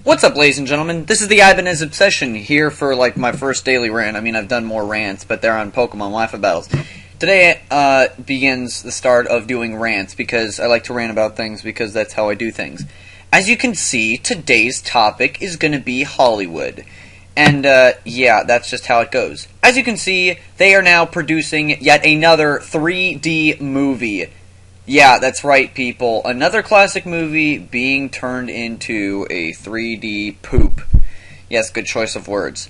What's up, ladies and gentlemen? This is the Ibanez Obsession here for, my first daily rant. I mean, I've done more rants, but they're on Pokemon Wi-Fi battles. Today, begins the start of doing rants, because I like to rant about things, because that's how I do things. As you can see, today's topic is gonna be Hollywood. And, yeah, that's just how it goes. As you can see, they are now producing yet another 3D movie. Yeah, that's right, people. Another classic movie being turned into a 3D poop. Yes, good choice of words.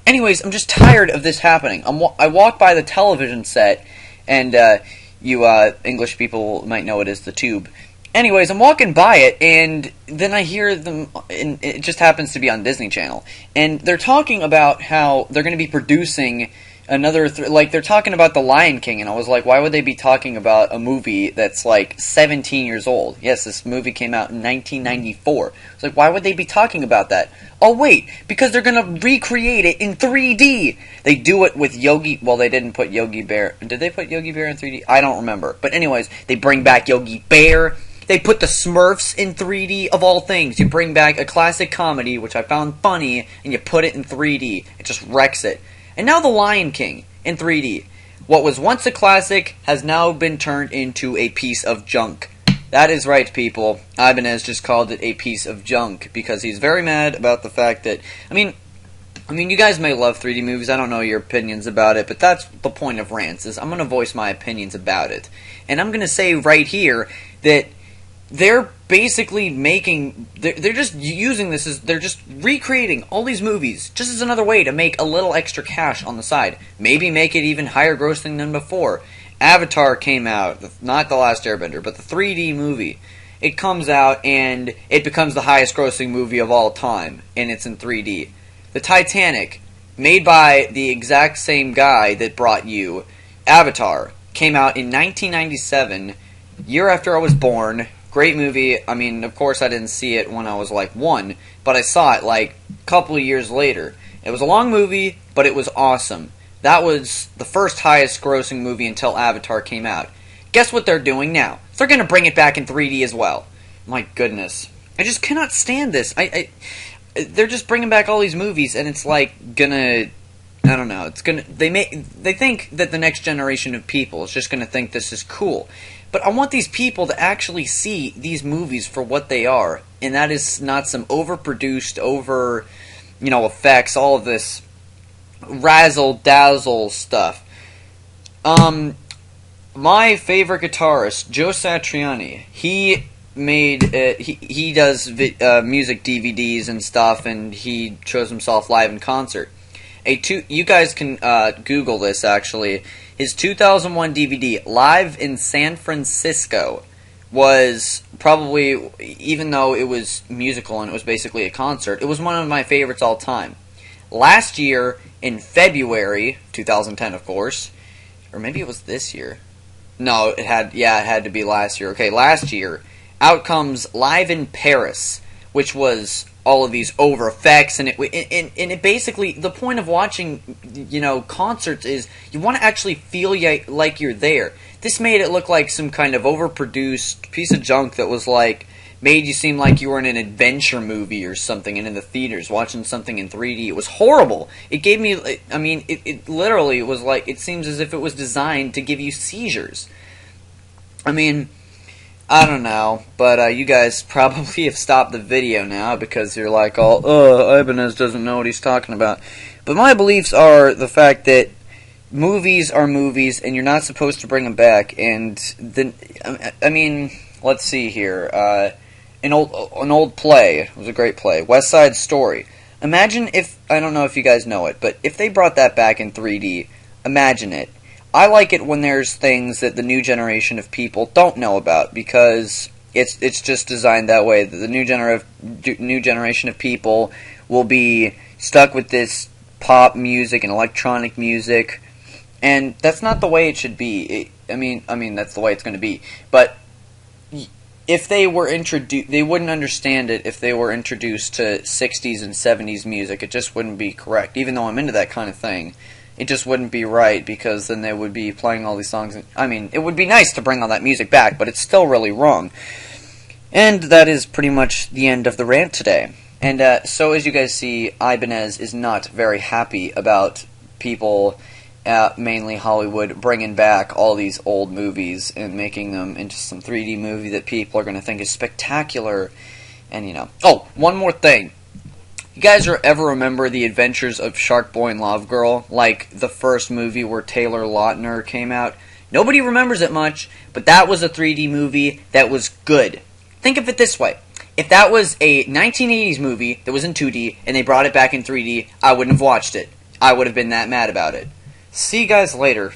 Anyways, I'm just tired of this happening. I walk by the television set, and you English people might know it as the tube. Anyways, I'm walking by it, and then I hear them, and it just happens to be on Disney Channel. And they're talking about how they're going to be producing another, they're talking about The Lion King, and I was like, why would they be talking about a movie that's, 17 years old? Yes, this movie came out in 1994. It's like, why would they be talking about that? Oh, wait, because they're gonna recreate it in 3D! They do it with Yogi, well, they didn't put Yogi Bear, did they put Yogi Bear in 3D? I don't remember. But anyways, they bring back Yogi Bear. They put the Smurfs in 3D, of all things. You bring back a classic comedy, which I found funny, and you put it in 3D. It just wrecks it. And now The Lion King in 3D. What was once a classic has now been turned into a piece of junk. That is right, people. Ibanez just called it a piece of junk because he's very mad about the fact that, I mean, you guys may love 3D movies. I don't know your opinions about it, but that's the point of rants, is I'm going to voice my opinions about it. And I'm going to say right here that they're basically they're just using this as, they're just recreating all these movies just as another way to make a little extra cash on the side. Maybe make it even higher grossing than before. Avatar came out, not The Last Airbender, but the 3D movie. It comes out and it becomes the highest grossing movie of all time, and it's in 3D. The Titanic, made by the exact same guy that brought you Avatar, came out in 1997, year after I was born. Great movie. I mean, of course I didn't see it when I was 1, but I saw it a couple of years later. It was a long movie, but it was awesome. That was the first highest grossing movie until Avatar came out. Guess what they're doing now? They're going to bring it back in 3D as well. My goodness. I just cannot stand this. They're just bringing back all these movies, and it's gonna, I don't know, it's gonna, they think that the next generation of people is just gonna think this is cool. But I want these people to actually see these movies for what they are, and that is not some overproduced, effects, all of this razzle-dazzle stuff. My favorite guitarist, Joe Satriani, he made, he does music DVDs and stuff, and he shows himself live in concert. You guys can Google this, actually. His 2001 DVD, Live in San Francisco, was probably, even though it was musical and it was basically a concert, it was one of my favorites all time. Last year, in February, 2010 of course, or maybe it was this year. No, it had to be last year. Okay, last year, out comes Live in Paris, which was all of these over effects, and it basically, the point of watching, concerts is you want to actually feel like you're there. This made it look like some kind of overproduced piece of junk that was made you seem like you were in an adventure movie or something, and in the theaters watching something in 3D. It was horrible. It gave me, it literally was it seems as if it was designed to give you seizures. I don't know, but you guys probably have stopped the video now because you're Ibanez doesn't know what he's talking about. But my beliefs are the fact that movies are movies, and you're not supposed to bring them back. And then, let's see here. An old play. It was a great play, West Side Story. Imagine if, I don't know if you guys know it, but if they brought that back in 3D, imagine it. I like it when there's things that the new generation of people don't know about, because it's just designed that way. The new generation of people will be stuck with this pop music and electronic music, and that's not the way it should be. That's the way it's going to be. But if they were introduced, they wouldn't understand it if they were introduced to 60s and 70s music. It just wouldn't be correct, even though I'm into that kind of thing. It just wouldn't be right, because then they would be playing all these songs. It would be nice to bring all that music back, but it's still really wrong. And that is pretty much the end of the rant today. And so as you guys see, Ibanez is not very happy about people, mainly Hollywood, bringing back all these old movies and making them into some 3D movie that people are going to think is spectacular. And, you know... Oh, one more thing. You guys ever remember the adventures of Shark Boy and Lava Girl? Like the first movie where Taylor Lautner came out? Nobody remembers it much, but that was a 3D movie that was good. Think of it this way. If that was a 1980s movie that was in 2D and they brought it back in 3D, I wouldn't have watched it. I would have been that mad about it. See you guys later.